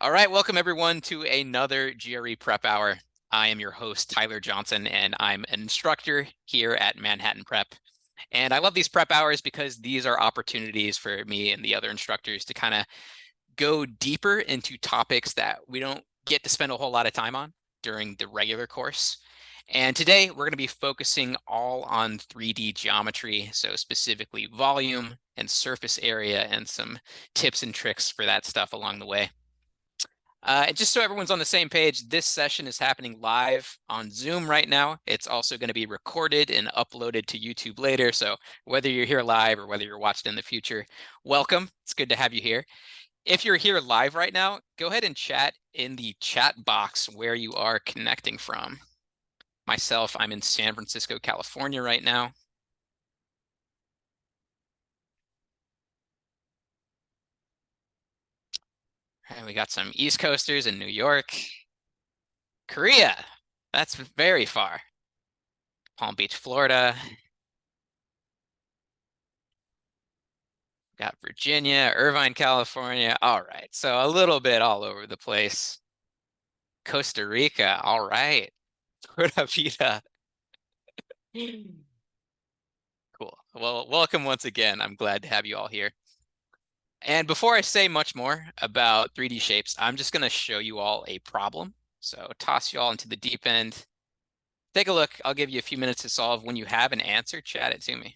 All right, welcome everyone to another GRE Prep Hour. I am your host, Tyler Johnson, and I'm an instructor here at Manhattan Prep. And I love these prep hours because these are opportunities for me and the other instructors to kind of go deeper into topics that we don't get to spend a whole lot of time on during the regular course. And today we're going to be focusing all on 3D geometry, so specifically volume and surface area and some tips and tricks for that stuff along the way. And just so everyone's on the same page, this session is happening live on Zoom right now. It's also going to be recorded and uploaded to YouTube later. So whether you're here live or whether you're watching in the future, welcome. It's good to have you here. If you're here live right now, go ahead and chat in the chat box where you are connecting from. Myself, I'm in San Francisco, California right now. And we got some East Coasters in New York. Korea, that's very far. Palm Beach, Florida. Got Virginia, Irvine, California. All right. So a little bit all over the place. Costa Rica. All right. Pura Vida. Cool. Well, welcome once again. I'm glad to have you all here. And before I say much more about 3D shapes, I'm just going to show you all a problem. So toss you all into the deep end. Take a look. I'll give you a few minutes to solve. When you have an answer, chat it to me.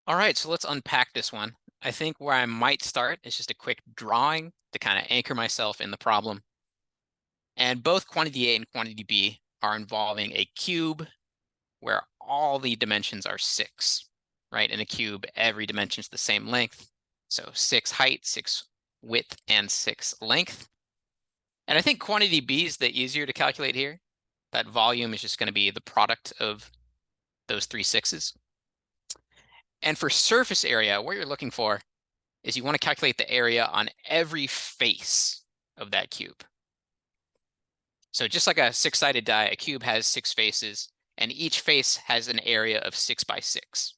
All right, so let's unpack this one. I think where I might start is just a quick drawing to kind of anchor myself in the problem. And both quantity A and quantity B are involving a cube where all the dimensions are 6, right? In a cube, every dimension is the same length. So 6 height, 6 width, and 6 length. And I think quantity B is the easier to calculate here. That volume is just going to be the product of those 3 6s. And for surface area, what you're looking for is you want to calculate the area on every face of that cube. So just like a 6-sided die, a cube has 6 faces, and each face has an area of 6 by 6.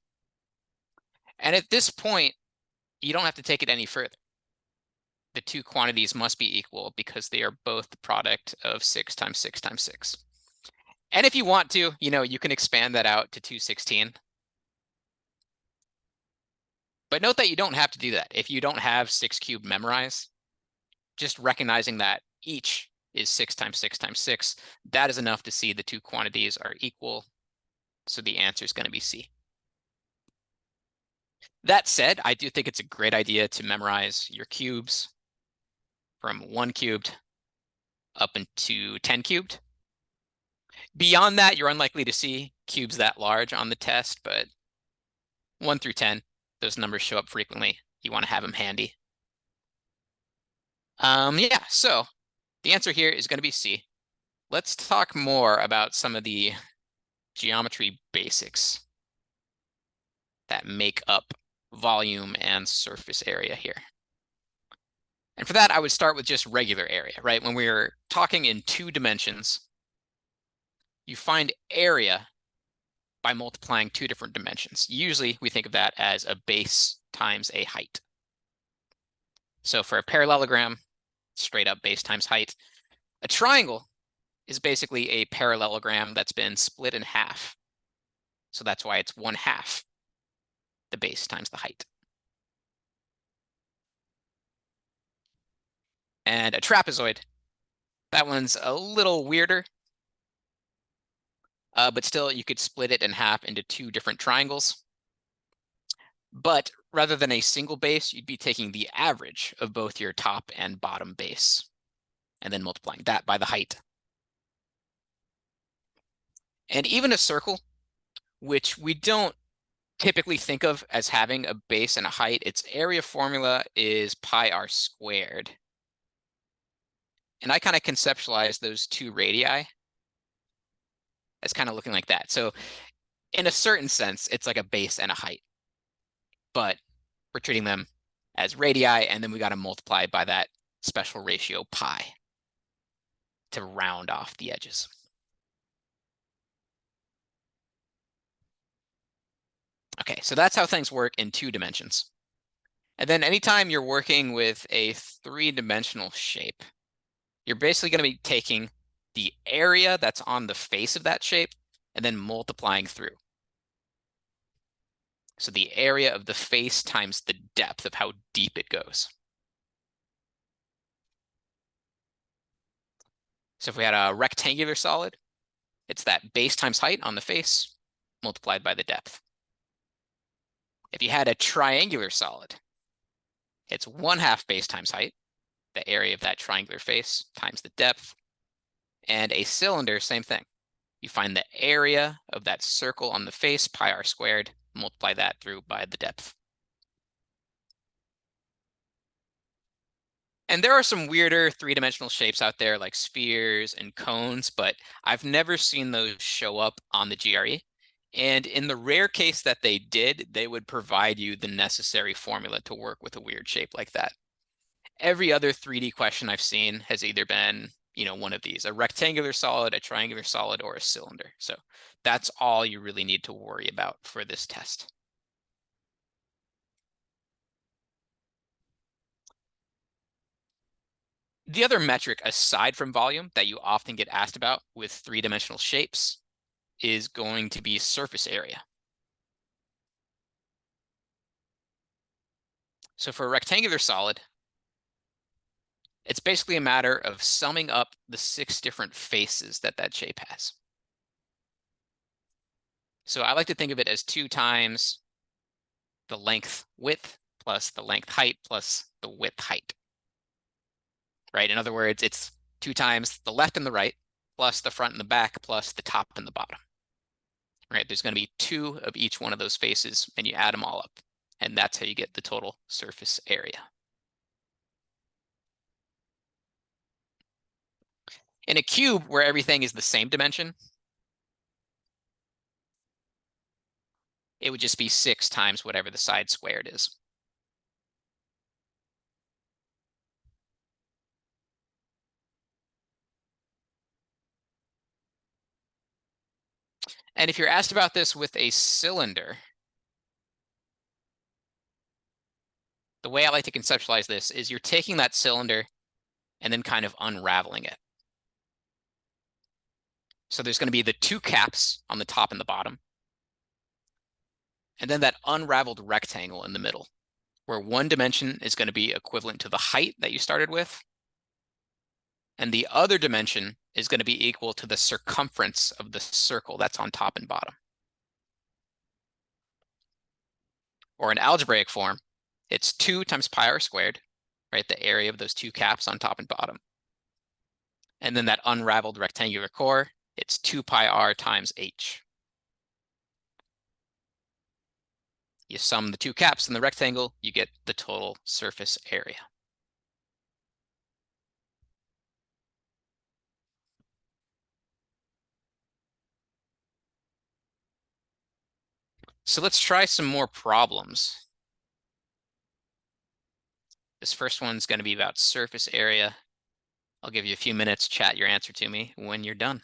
And at this point, you don't have to take it any further. The two quantities must be equal because they are both the product of 6 times 6 times 6. And if you want to, you can expand that out to 216. But note that you don't have to do that. If you don't have 6 cubed memorized, just recognizing that each is 6 times 6 times 6, that is enough to see the two quantities are equal. So the answer is going to be C. That said, I do think it's a great idea to memorize your cubes from 1 cubed up into 10 cubed. Beyond that, you're unlikely to see cubes that large on the test, but 1 through 10, those numbers show up frequently. You want to have them handy. Yeah, so the answer here is going to be C. Let's talk more about some of the geometry basics that make up volume and surface area here. And for that, I would start with just regular area, right? When we're talking in 2 dimensions, you find area by multiplying 2 different dimensions. Usually we think of that as a base times a height. So for a parallelogram, straight up base times height. A triangle is basically a parallelogram that's been split in half. So that's why it's 1/2 the base times the height. And a trapezoid, that one's a little weirder, but still you could split it in half into 2 different triangles. But rather than a single base, you'd be taking the average of both your top and bottom base and then multiplying that by the height. And even a circle, which we don't typically think of as having a base and a height, its area formula is pi r squared. And I kind of conceptualize those 2 radii as kind of looking like that. So in a certain sense, it's like a base and a height, but we're treating them as radii, and then we got to multiply by that special ratio pi to round off the edges. Okay, so that's how things work in 2 dimensions. And then anytime you're working with a 3-dimensional shape, you're basically going to be taking the area that's on the face of that shape and then multiplying through. So the area of the face times the depth of how deep it goes. So if we had a rectangular solid, it's that base times height on the face multiplied by the depth. If you had a triangular solid, it's 1/2 base times height, the area of that triangular face times the depth. And a cylinder, same thing. You find the area of that circle on the face, pi r squared, multiply that through by the depth. And there are some weirder 3-dimensional shapes out there like spheres and cones, but I've never seen those show up on the GRE. And in the rare case that they did, they would provide you the necessary formula to work with a weird shape like that. Every other 3D question I've seen has either been, one of these, a rectangular solid, a triangular solid, or a cylinder. So that's all you really need to worry about for this test. The other metric aside from volume that you often get asked about with 3-dimensional shapes is going to be surface area. So for a rectangular solid, it's basically a matter of summing up the 6 different faces that shape has. So I like to think of it as 2 times the length width plus the length height plus the width height, right? In other words, it's 2 times the left and the right plus the front and the back plus the top and the bottom, right? There's going to be 2 of each one of those faces, and you add them all up, and that's how you get the total surface area. In a cube where everything is the same dimension, it would just be 6 times whatever the side squared is. And if you're asked about this with a cylinder, the way I like to conceptualize this is you're taking that cylinder and then kind of unraveling it. So there's going to be the 2 caps on the top and the bottom, and then that unraveled rectangle in the middle, where one dimension is going to be equivalent to the height that you started with, and the other dimension is going to be equal to the circumference of the circle that's on top and bottom. Or in algebraic form, it's 2 times pi r squared, right? The area of those 2 caps on top and bottom. And then that unraveled rectangular core, it's 2 pi r times h. You sum the 2 caps in the rectangle, you get the total surface area. So let's try some more problems. This first one's going to be about surface area. I'll give you a few minutes, chat your answer to me when you're done.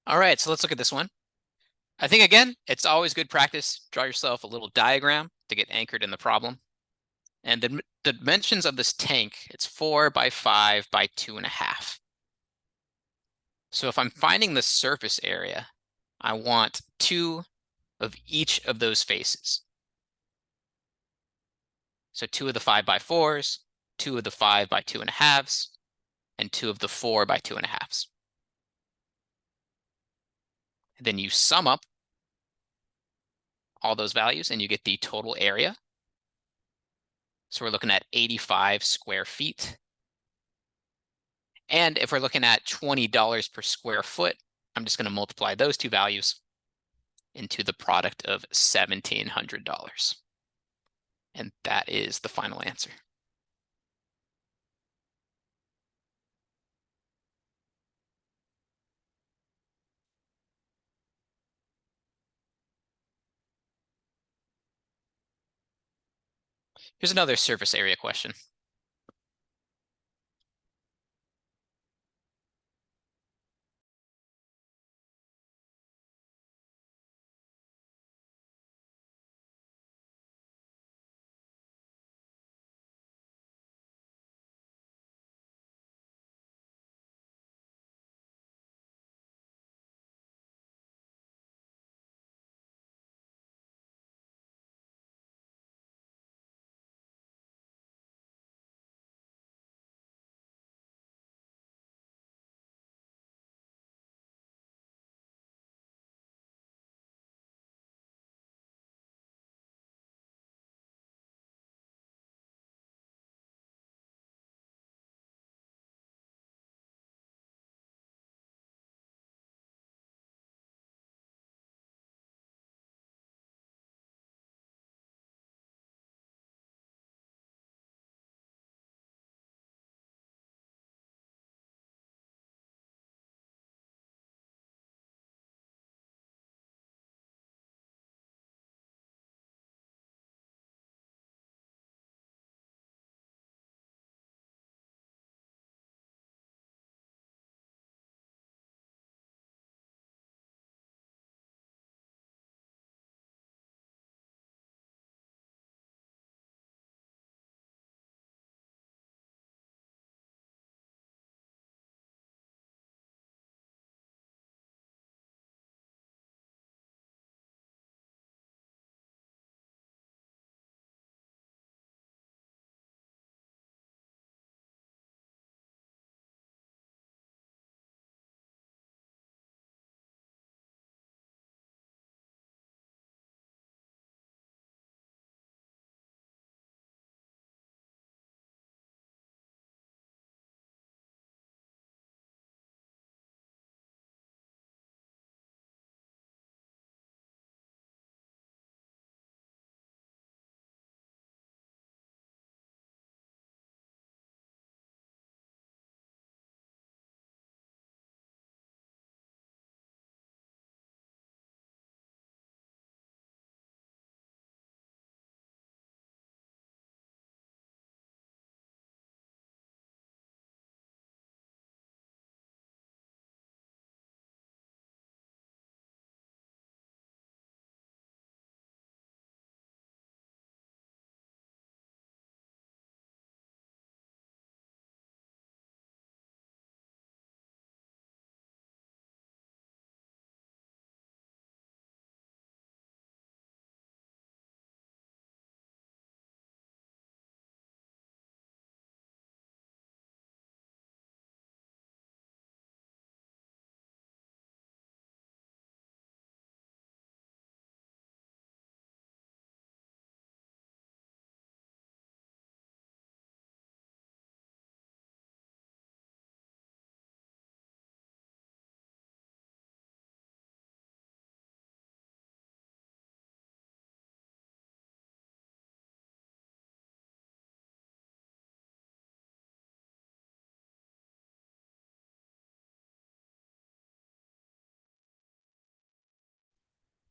All right, so let's look at this one. I think, again, it's always good practice. Draw yourself a little diagram to get anchored in the problem. And the dimensions of this tank, it's 4 by 5 by 2.5. So if I'm finding the surface area, I want 2 of each of those faces. So 2 of the 5 by 4s, 2 of the 5 by 2.5s, and 2 of the 4 by 2.5s. Then you sum up all those values and you get the total area. So we're looking at 85 square feet. And if we're looking at $20 per square foot, I'm just going to multiply those two values into the product of $1,700. And that is the final answer. Here's another surface area question.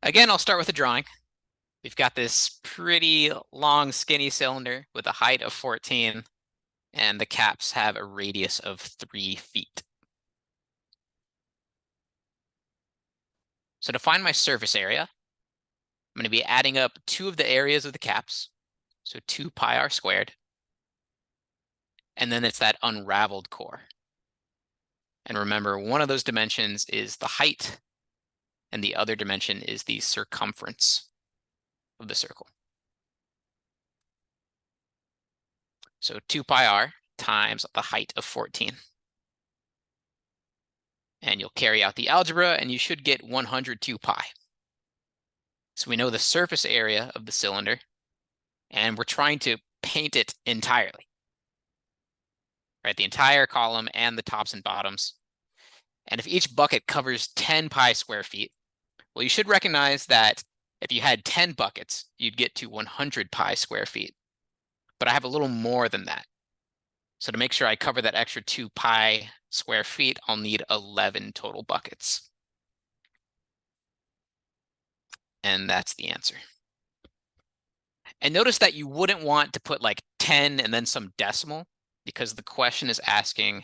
Again, I'll start with a drawing. We've got this pretty long, skinny cylinder with a height of 14, and the caps have a radius of 3 feet. So to find my surface area, I'm going to be adding up two of the areas of the caps, so 2 pi r squared, and then it's that unraveled core. And remember, one of those dimensions is the height, and the other dimension is the circumference of the circle. So 2 pi r times the height of 14. And you'll carry out the algebra, and you should get 102 pi. So we know the surface area of the cylinder, and we're trying to paint it entirely, right? The entire column and the tops and bottoms. And if each bucket covers 10 pi square feet, well, you should recognize that if you had 10 buckets, you'd get to 100 pi square feet. But I have a little more than that. So to make sure I cover that extra 2 pi square feet, I'll need 11 total buckets. And that's the answer. And notice that you wouldn't want to put like 10 and then some decimal, because the question is asking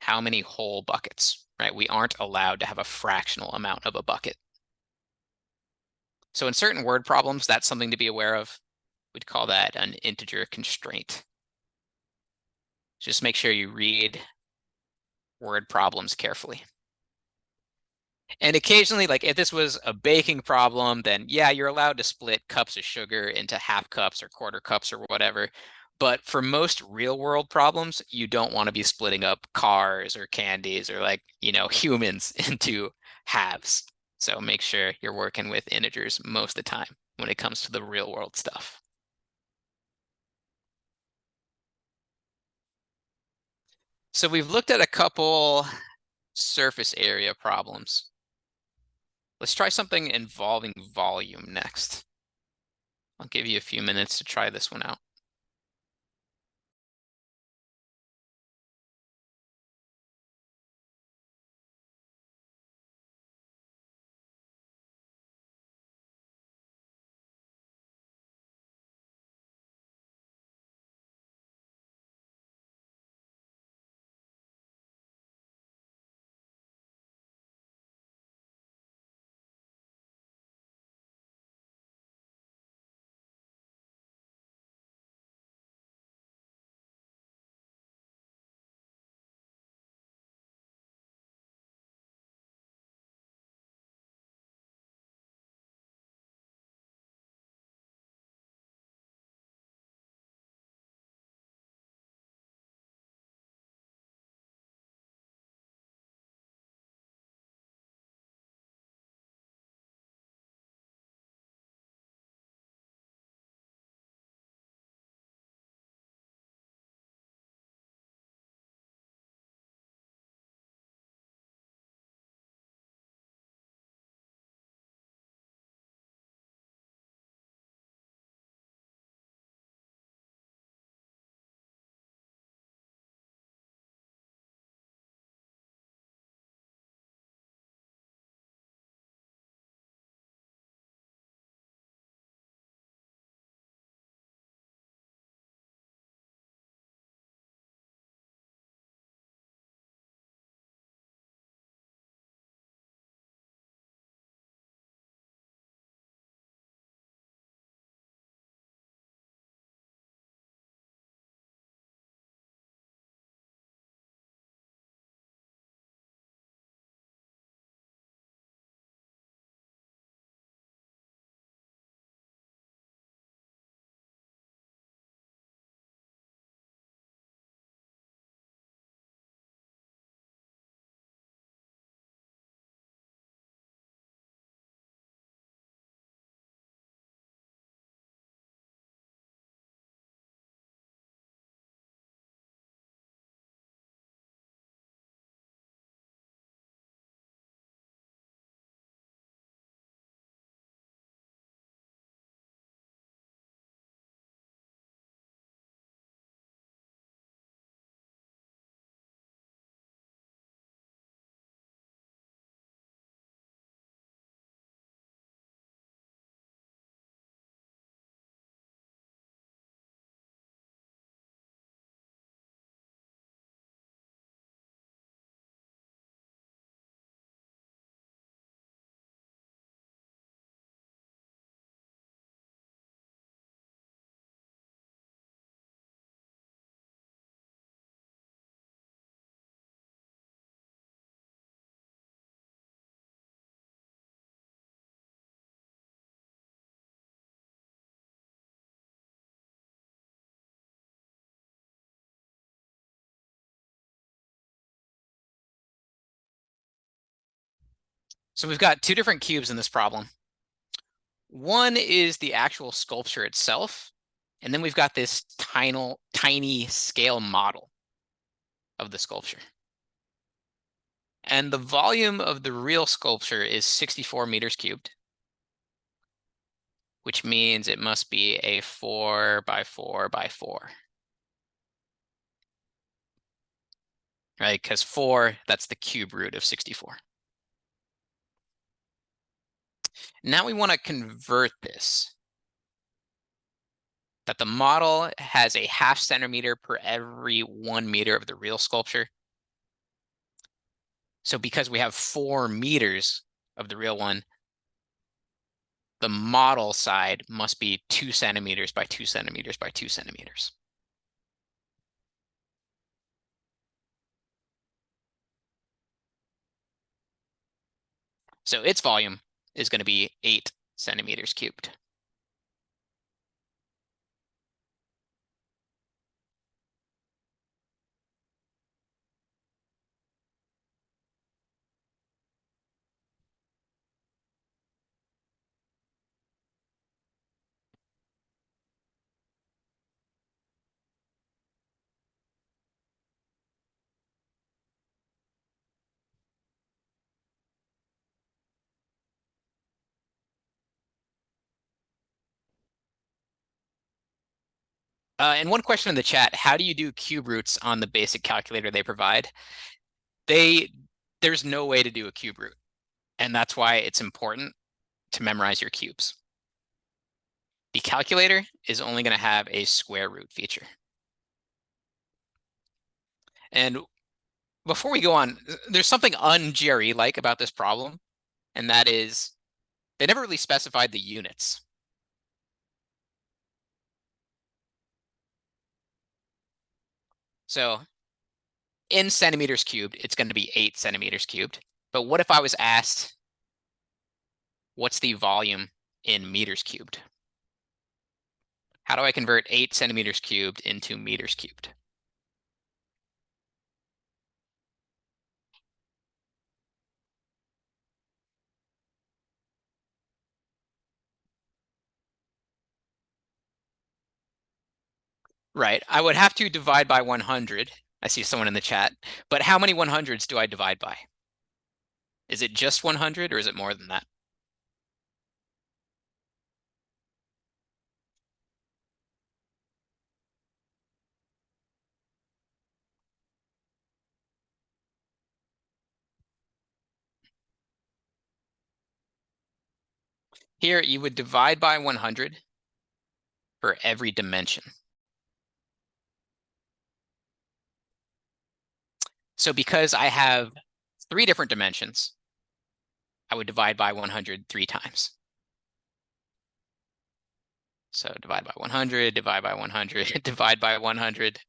how many whole buckets, right? We aren't allowed to have a fractional amount of a bucket. So in certain word problems, that's something to be aware of. We'd call that an integer constraint. Just make sure you read word problems carefully. And occasionally, like if this was a baking problem, then yeah, you're allowed to split cups of sugar into half cups or quarter cups or whatever. But for most real world problems, you don't want to be splitting up cars or candies or like, humans into halves. So make sure you're working with integers most of the time when it comes to the real world stuff. So we've looked at a couple surface area problems. Let's try something involving volume next. I'll give you a few minutes to try this one out. So we've got two different cubes in this problem. One is the actual sculpture itself, and then we've got this tiny scale model of the sculpture. And the volume of the real sculpture is 64 meters cubed, which means it must be a 4 by 4 by 4. Right? Because 4, that's the cube root of 64. Now we want to convert this, that the model has a half centimeter per every 1 meter of the real sculpture. So because we have 4 meters of the real one, the model side must be 2 centimeters by 2 centimeters by 2 centimeters. So its volume is going to be 8 centimeters cubed. And one question in the chat, how do you do cube roots on the basic calculator they provide? There's no way to do a cube root, and that's why it's important to memorize your cubes. The calculator is only going to have a square root feature. And before we go on, there's something un-GRE-like about this problem, and that is they never really specified the units. So in centimeters cubed, it's going to be 8 centimeters cubed. But what if I was asked, what's the volume in meters cubed? How do I convert 8 centimeters cubed into meters cubed? Right. I would have to divide by 100. I see someone in the chat. But how many 100s do I divide by? Is it just 100 or is it more than that? Here, you would divide by 100 for every dimension. So because I have 3 different dimensions, I would divide by 100 3 times. So divide by 100, divide by 100, divide by 100.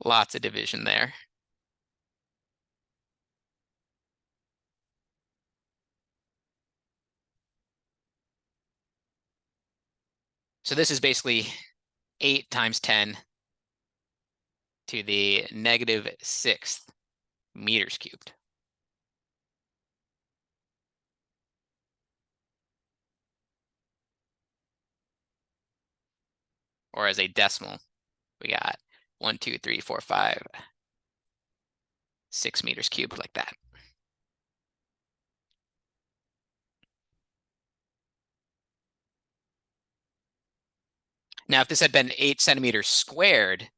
Lots of division there. So this is basically 8 times 10 to the negative 6th meters cubed. Or as a decimal, we got 1, 2, 3, 4, 5, 6 meters cubed like that. Now, if this had been 8 centimeters squared,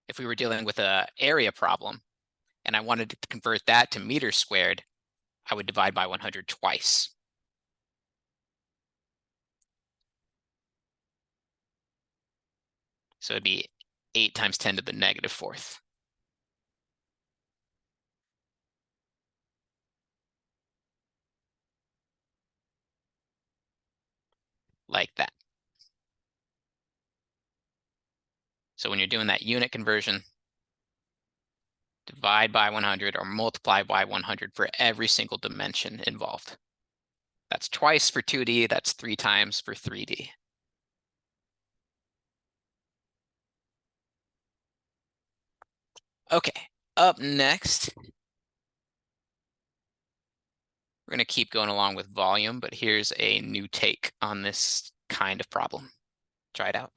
if we were dealing with an area problem, and I wanted to convert that to meters squared, I would divide by 100 twice. So it'd be 8 times 10 to the negative 4th. Like that. So when you're doing that unit conversion, divide by 100 or multiply by 100 for every single dimension involved. That's twice for 2D, that's 3 times for 3D. Okay, up next, We're going to keep going along with volume, but here's a new take on this kind of problem. Try it out.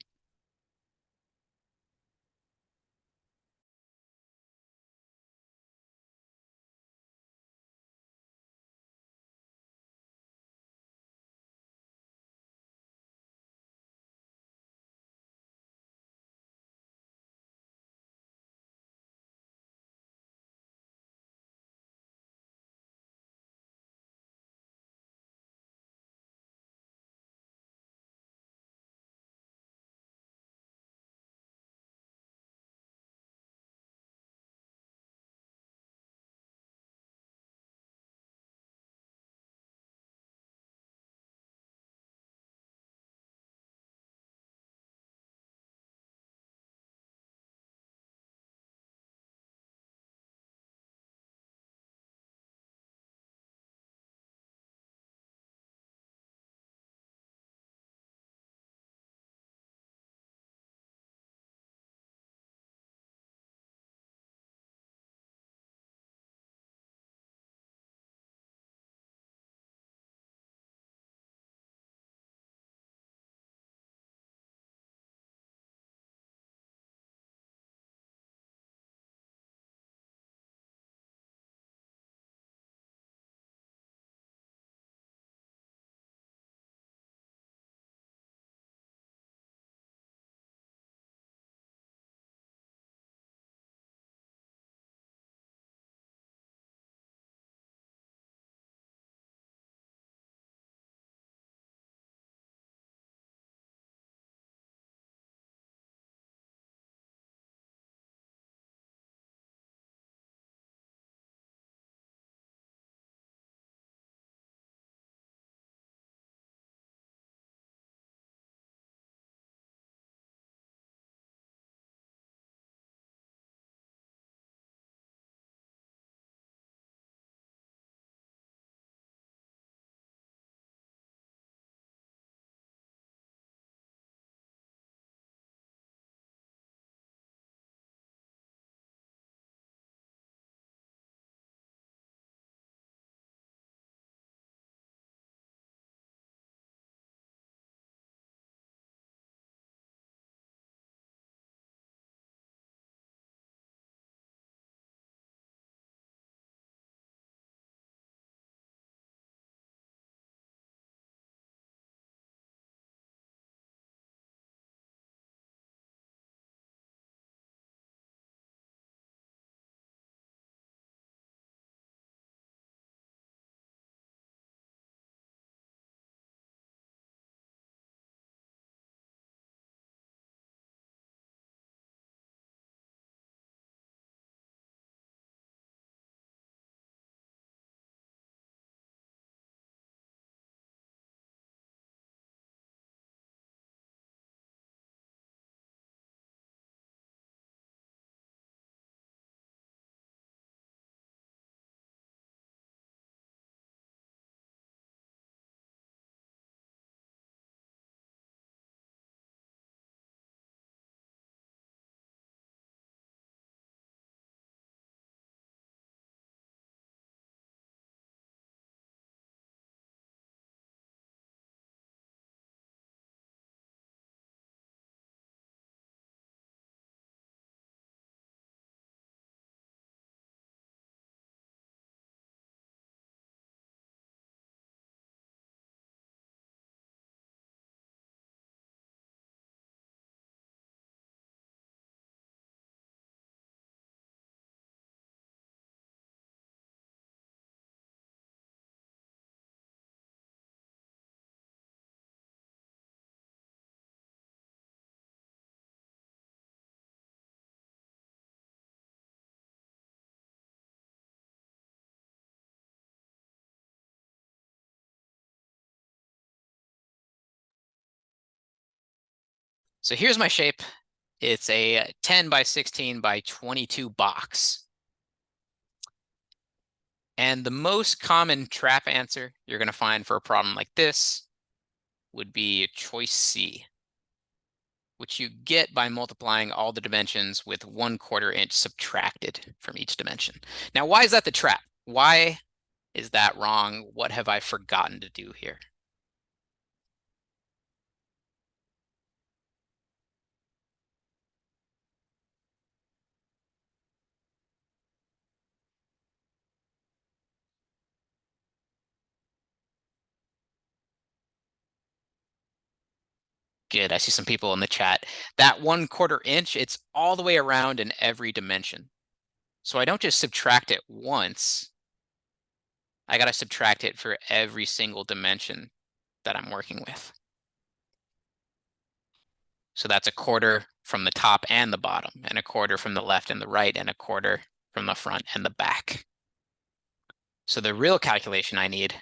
So here's my shape. It's a 10 by 16 by 22 box. And the most common trap answer you're going to find for a problem like this would be choice C, which you get by multiplying all the dimensions with 1/4 inch subtracted from each dimension. Now, why is that the trap? Why Is that wrong? What have I forgotten to do here? Good, I see some people in the chat. That 1/4 inch, it's all the way around in every dimension. So I don't just subtract it once. I got to subtract it for every single dimension that I'm working with. So that's 1/4 from the top and the bottom, and 1/4 from the left and the right, and 1/4 from the front and the back. So the real calculation I need,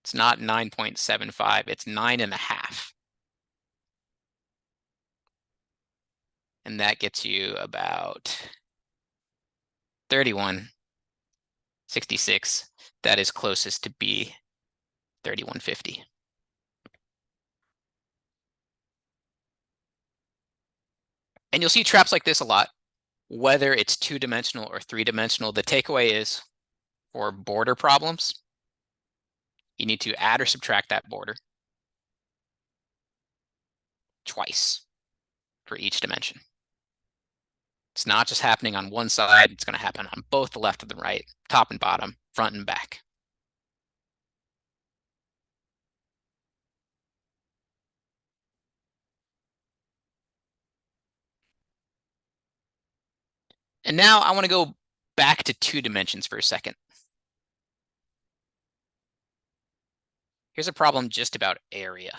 it's not 9.75, it's 9.5. And that gets you about 31.66. That is closest to B, 31.50. And you'll see traps like this a lot, whether it's 2-dimensional or 3-dimensional. The takeaway is, for border problems, you need to add or subtract that border twice for each dimension. It's not just happening on one side, it's going to happen on both the left and the right, top and bottom, front and back. And now I want to go back to 2 dimensions for a second. Here's a problem just about area.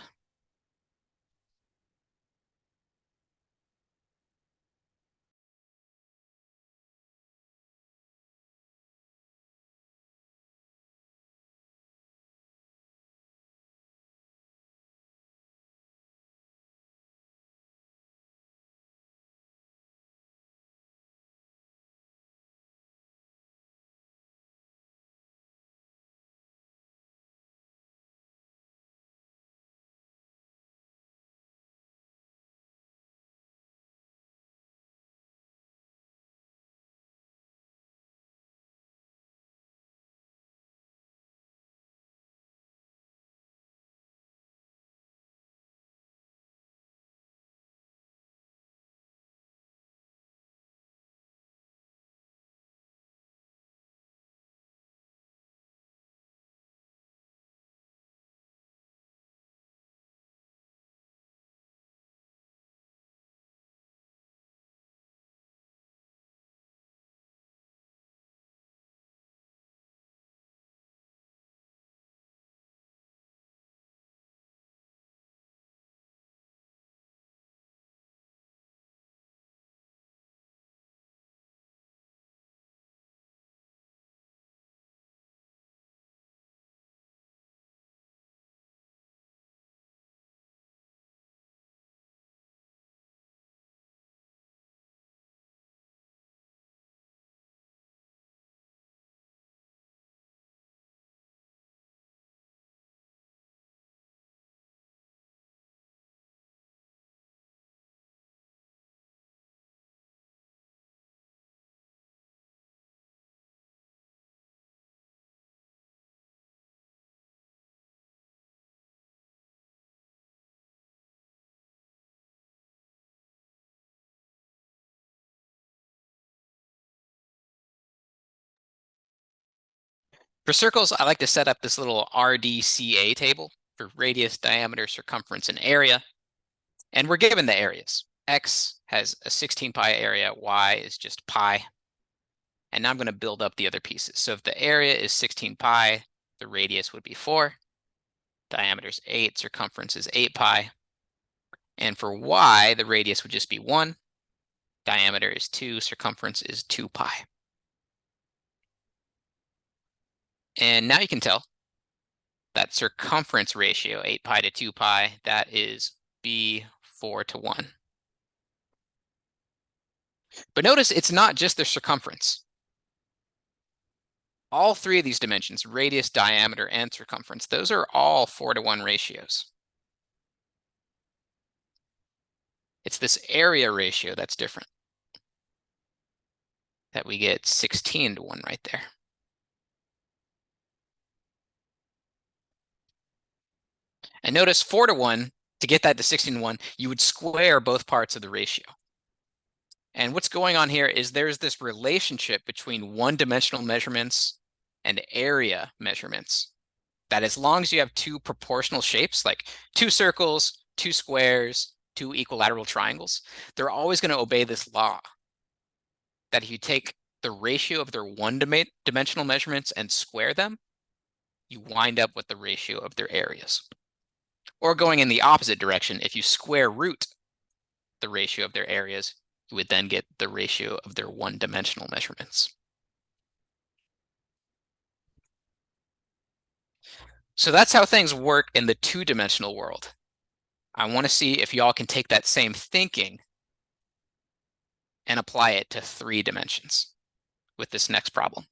For circles, I like to set up this little RDCA table for radius, diameter, circumference, and area. And we're given the areas. X has a 16 pi area, Y is just pi. And now I'm going to build up the other pieces. So if the area is 16 pi, the radius would be 4, diameter is 8, circumference is 8 pi. And for Y, the radius would just be 1, diameter is 2, circumference is 2 pi. And now you can tell that circumference ratio, 8 pi to 2 pi, that is B 4:1. But notice it's not just the circumference. All 3 of these dimensions, radius, diameter, and circumference, those are all 4:1 ratios. It's this area ratio that's different, that we get 16:1 right there. And notice 4-to-1, to get that to 16-to-1, you would square both parts of the ratio. And what's going on here is there's this relationship between one-dimensional measurements and area measurements, that as long as you have two proportional shapes, like two circles, two squares, two equilateral triangles, they're always going to obey this law that if you take the ratio of their one-dimensional measurements and square them, you wind up with the ratio of their areas. Or going in the opposite direction, if you square root the ratio of their areas, you would then get the ratio of their one-dimensional measurements. So that's how things work in the two-dimensional world. I want to see if y'all can take that same thinking and apply it to 3 dimensions with this next problem.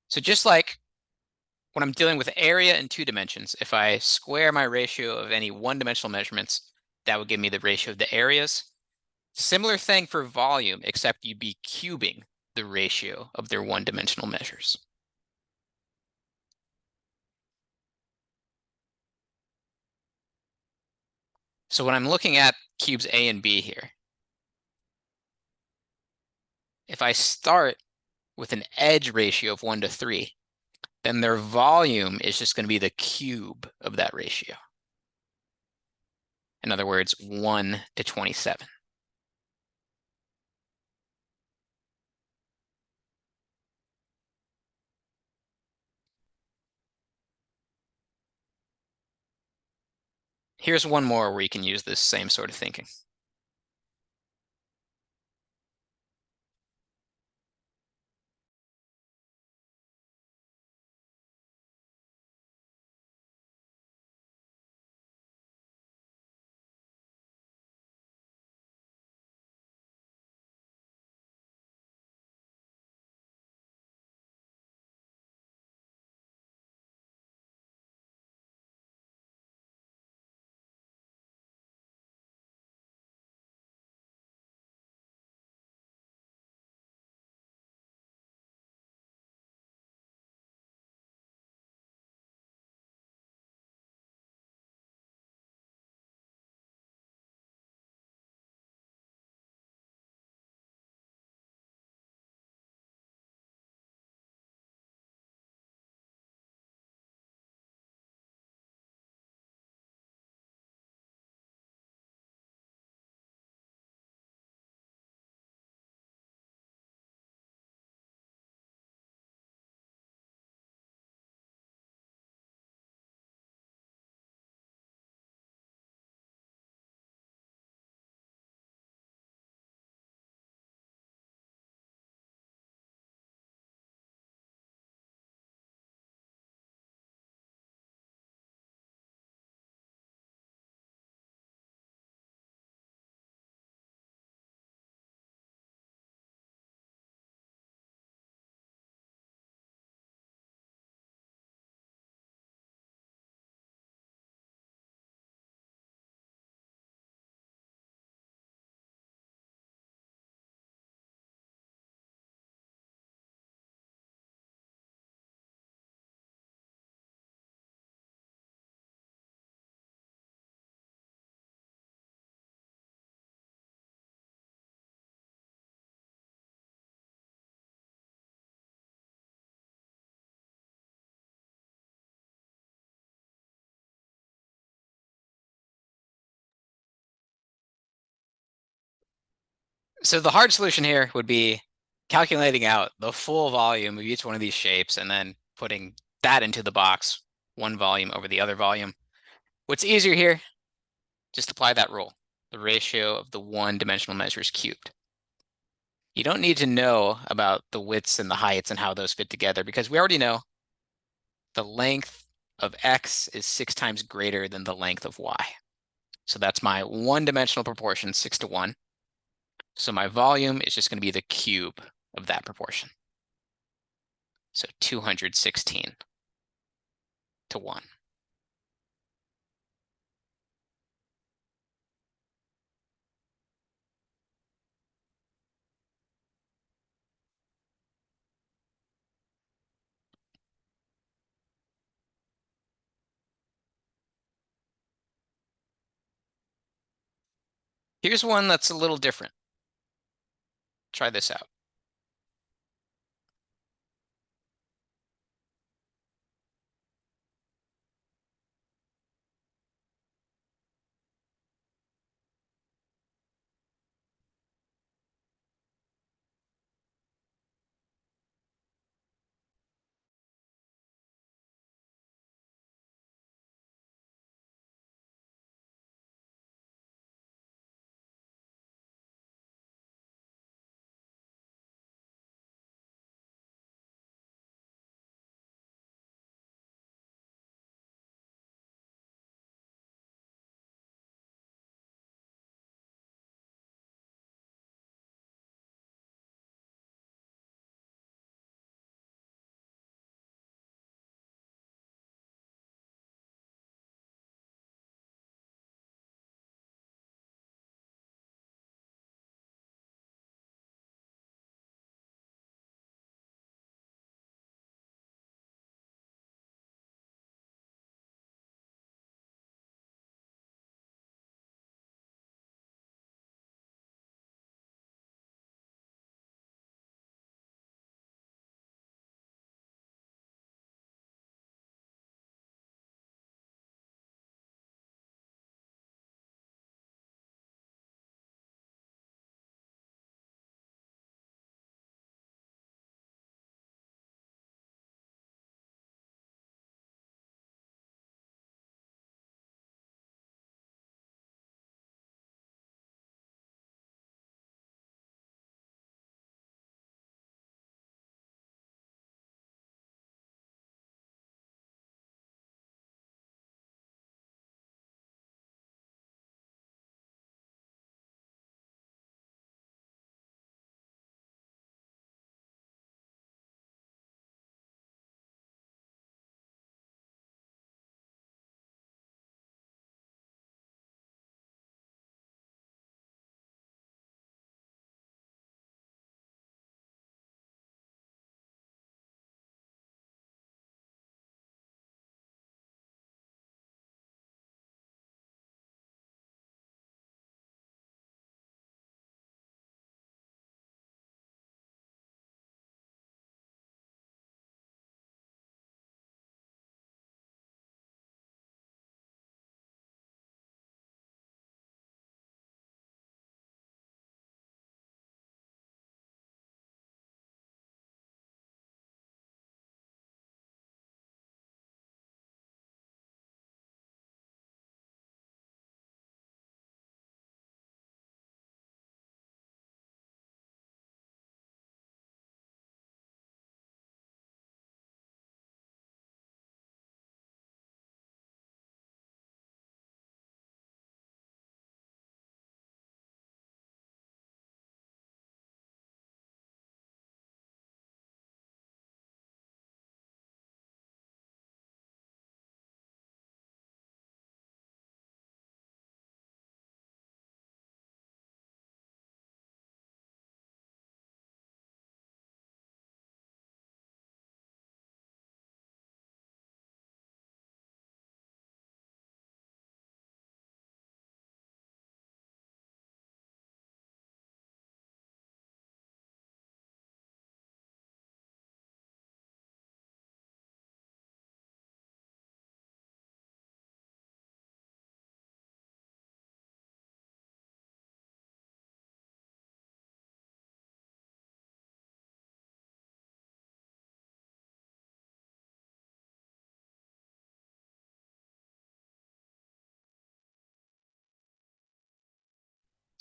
So just like when I'm dealing with area in 2 dimensions, if I square my ratio of any one-dimensional measurements, that would give me the ratio of the areas. Similar thing for volume, except you'd be cubing the ratio of their one-dimensional measures. So when I'm looking at cubes A and B here, if I start with an edge ratio of 1 to 3, then their volume is just going to be the cube of that ratio. In other words, 1 to 27. Here's one more where you can use this same sort of thinking. So the hard solution here would be calculating out the full volume of each one of these shapes and then putting that into the box, one volume over the other volume. What's easier here? Just apply that rule, the ratio of the one-dimensional measures cubed. You don't need to know about the widths and the heights and how those fit together because we already know the length of x is 6 times greater than the length of y. So that's my one-dimensional proportion, 6 to 1. So my volume is just going to be the cube of that proportion. So 216 to 1. Here's one that's a little different. Try this out.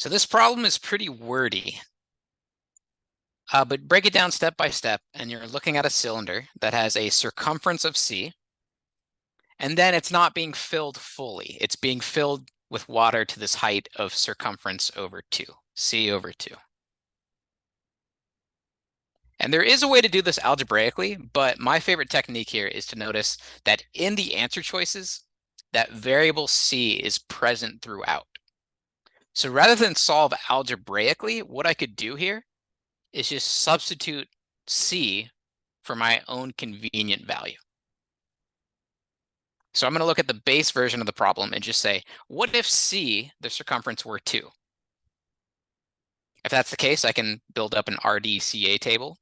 So this problem is pretty wordy, but break it down step by step, and you're looking at a cylinder that has a circumference of C, and then it's not being filled fully. It's being filled with water to this height of circumference over 2, C over 2. And there is a way to do this algebraically, but my favorite technique here is to notice that in the answer choices, that variable C is present throughout. So rather than solve algebraically, what I could do here is just substitute C for my own convenient value. So I'm going to look at the base version of the problem and just say, what if C, the circumference, were 2? If that's the case, I can build up an RDCA table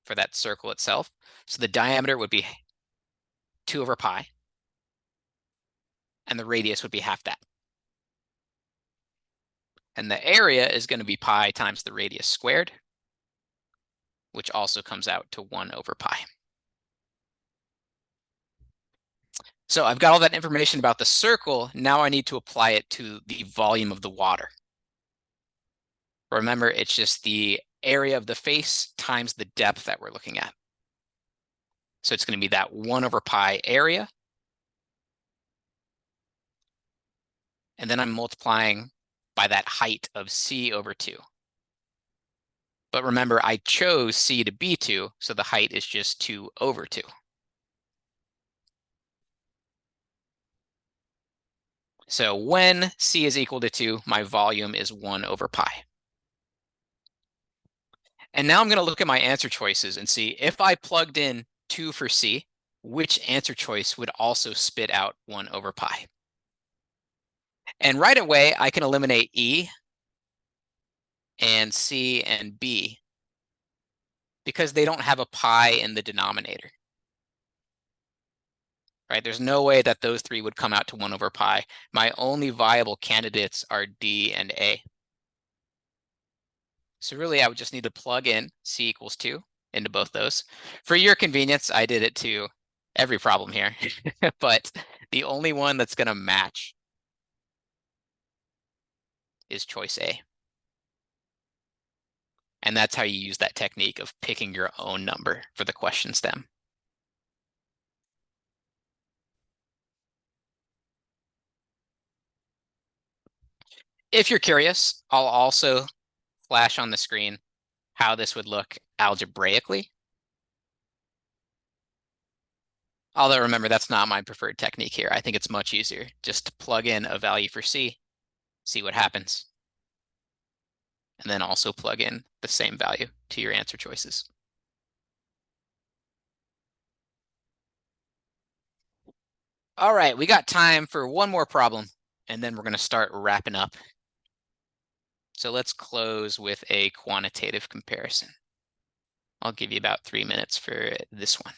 for that circle itself. So the diameter would be 2 over pi, and the radius would be half that. And the area is going to be pi times the radius squared, which also comes out to 1 over pi. So I've got all that information about the circle. Now I need to apply it to the volume of the water. Remember, it's just the area of the face times the depth that we're looking at. So it's going to be that 1 over pi area. And then I'm multiplying by that height of C over 2. But remember, I chose C to be 2, so the height is just 2 over 2. So when C is equal to 2, my volume is 1 over pi. And now I'm going to look at my answer choices and see if I plugged in 2 for C, which answer choice would also spit out 1 over pi. And right away, I can eliminate E and C and B because they don't have a pi in the denominator. Right? There's no way that those 3 would come out to 1 over pi. My only viable candidates are D and A. So really, I would just need to plug in C equals 2 into both those. For your convenience, I did it to every problem here, but the only one that's going to match is choice A. And that's how you use that technique of picking your own number for the question stem. If you're curious, I'll also flash on the screen how this would look algebraically. Although remember, that's not my preferred technique here. I think it's much easier just to plug in a value for C, see what happens, and then also plug in the same value to your answer choices. All right, we got time for one more problem, and then we're going to start wrapping up. So let's close with a quantitative comparison. I'll give you about 3 minutes for this one.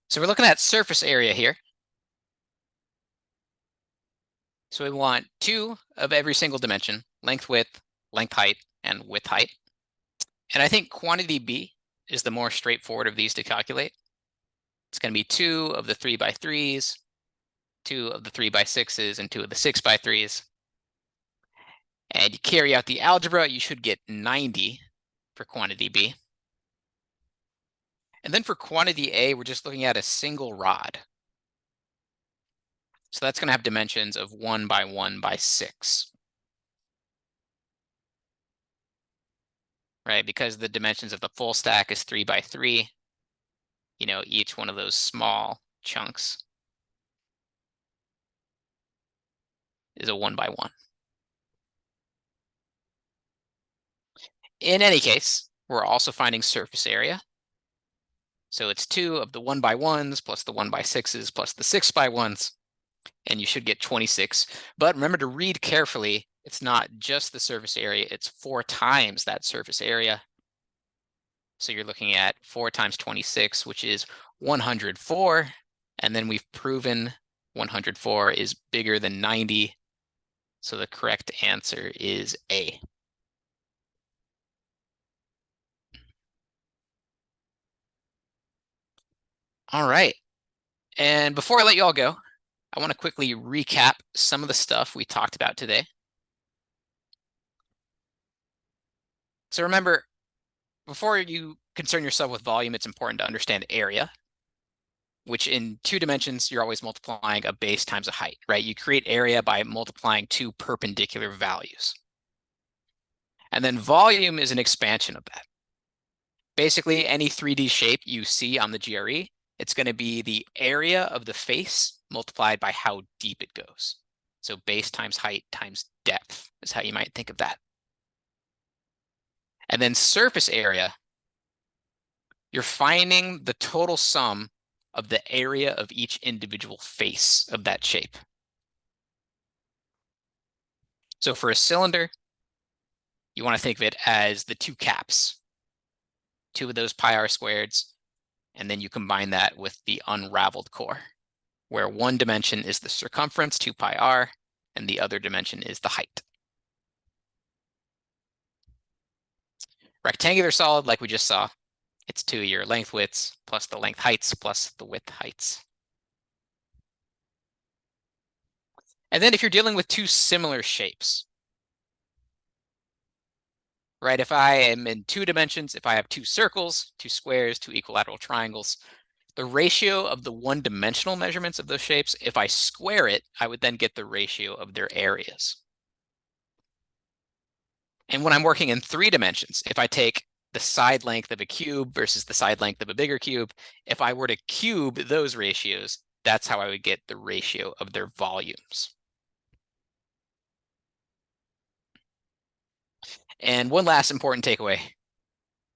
So we're looking at surface area here. So we want 2 of every single dimension, length, width, height, and width, height. And I think quantity B is the more straightforward of these to calculate. It's going to be 2 of the 3x3s, 2 of the 3x6s, and 2 of the 6x3s. And you carry out the algebra, you should get 90 for quantity B. And then for quantity A, we're just looking at a single rod. So that's going to have dimensions of 1 by 1 by 6. Right? Because the dimensions of the full stack is 3 by 3, each one of those small chunks is a 1 by 1. In any case, we're also finding surface area. So it's 2 of the 1 by 1s plus the 1 by 6s plus the 6 by 1s, and you should get 26. But remember to read carefully. It's not just the surface area, it's 4 times that surface area. So you're looking at 4 times 26, which is 104. And then we've proven 104 is bigger than 90. So the correct answer is A. All right. And before I let you all go, I want to quickly recap some of the stuff we talked about today. So remember, before you concern yourself with volume, it's important to understand area, which in 2 dimensions, you're always multiplying a base times a height, right? You create area by multiplying 2 perpendicular values. And then volume is an expansion of that. Basically, any 3D shape you see on the GRE, it's going to be the area of the face multiplied by how deep it goes. So base times height times depth is how you might think of that. And then surface area, you're finding the total sum of the area of each individual face of that shape. So for a cylinder, you want to think of it as the 2 caps, 2 of those pi r squareds, and then you combine that with the unraveled core, where one dimension is the circumference, 2 pi r, and the other dimension is the height. Rectangular solid, like we just saw, it's 2 your length widths plus the length heights plus the width heights. And then if you're dealing with 2 similar shapes, right? If I am in 2 dimensions, if I have 2 circles, 2 squares, 2 equilateral triangles, the ratio of the one-dimensional measurements of those shapes, if I square it, I would then get the ratio of their areas. And when I'm working in 3 dimensions, if I take the side length of a cube versus the side length of a bigger cube, if I were to cube those ratios, that's how I would get the ratio of their volumes. And one last important takeaway.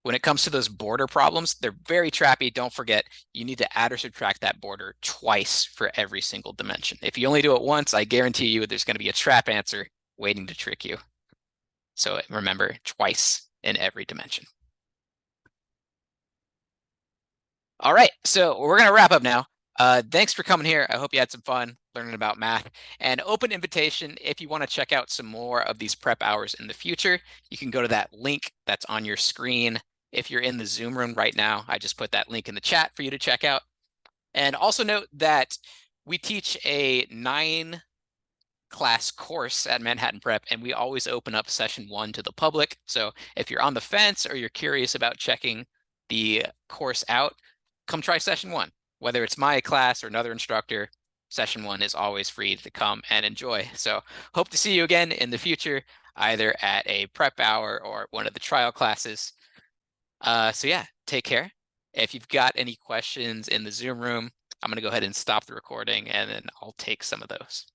When it comes to those border problems, they're very trappy. Don't forget, you need to add or subtract that border twice for every single dimension. If you only do it once, I guarantee you there's going to be a trap answer waiting to trick you. So remember, twice in every dimension. All right, so we're going to wrap up now. Thanks for coming here. I hope you had some fun learning about math. And open invitation, if you want to check out some more of these prep hours in the future, you can go to that link that's on your screen. If you're in the Zoom room right now, I just put that link in the chat for you to check out. And also note that we teach a 9-class course at Manhattan Prep, and we always open up session 1 to the public. So if you're on the fence or you're curious about checking the course out, come try session 1. Whether it's my class or another instructor, session 1 is always free to come and enjoy. So hope to see you again in the future, either at a prep hour or one of the trial classes. So yeah, take care. If you've got any questions in the Zoom room, I'm going to go ahead and stop the recording and then I'll take some of those.